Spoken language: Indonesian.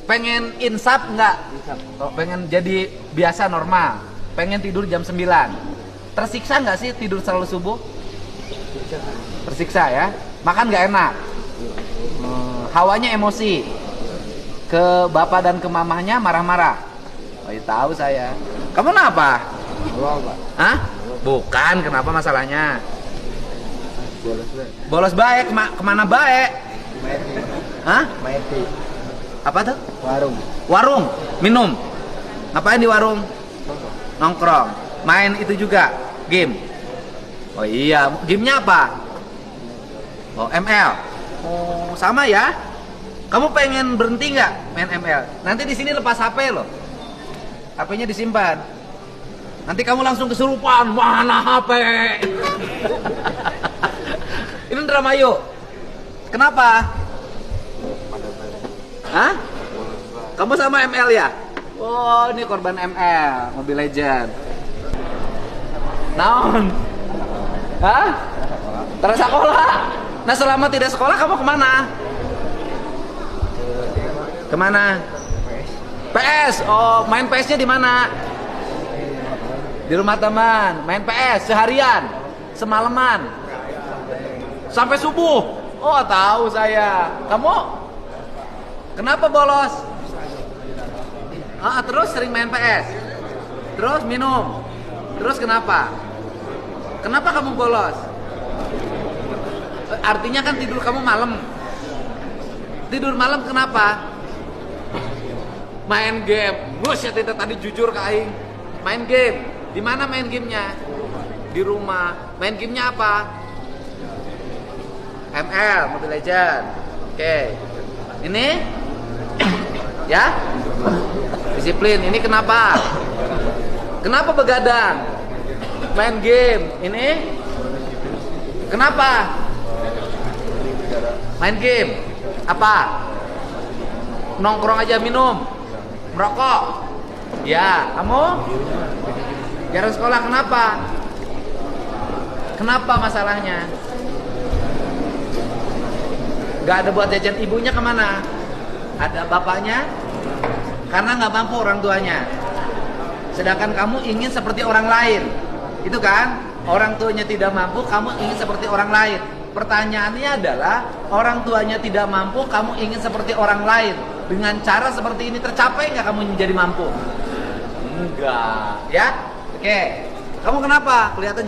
Pengen insaf nggak? Oh, pengen jadi biasa normal. Pengen tidur jam 9. Tersiksa nggak sih tidur selalu subuh? Tersiksa ya. Makan nggak enak. Hawanya emosi. Ke bapak dan ke mamahnya marah-marah. Oh, iya, tahu saya. Kamu kenapa? Hah? Bukan, kenapa masalahnya? Bolos baik, kemana baik? Hah? Apa tuh? Warung, minum. Ngapain di warung? Nongkrong. Main itu juga, game. Oh iya, gamenya apa? Oh, ML. Oh, sama ya. Kamu pengen berhenti nggak main ML? Nanti di sini lepas HP loh. HP-nya disimpan. Nanti kamu langsung kesurupan. Mana HP? Ini drama yuk. Kenapa? Hah? Kamu sama ML ya? Oh, ini korban ML, Mobile Legend. Naon? Hah? Terus sekolah? Nah, selama tidak sekolah kamu kemana? Kemana? PS. Oh, main PS-nya di mana? Di rumah teman. Main PS seharian, semalaman, sampai subuh. Oh, tahu saya. Kamu? Kenapa bolos? Terus sering main PS. Terus minum. Terus kenapa? Kenapa kamu bolos? Artinya kan tidur kamu malam. Tidur malam kenapa? Main game. Buset, itu tadi jujur ke aing. Main game. Di mana main gamenya? Di rumah. Main gamenya apa? ML, Mobile Legend. Oke. Ini? Ya? Disiplin. Ini kenapa? Kenapa begadang? Main game. Ini? Kenapa? Main game. Apa? Nongkrong aja, minum, merokok. Ya, kamu? Jarang sekolah, kenapa? Kenapa masalahnya? Gak ada buat jajan, ibunya kemana? Ada bapaknya? Karena gak mampu orang tuanya. Sedangkan kamu ingin seperti orang lain. Itu kan? Orang tuanya tidak mampu, kamu ingin seperti orang lain. Pertanyaannya adalah, orang tuanya tidak mampu, kamu ingin seperti orang lain. Dengan cara seperti ini tercapai nggak kamu menjadi mampu? Enggak, ya? Oke. Kamu kenapa? Kelihatan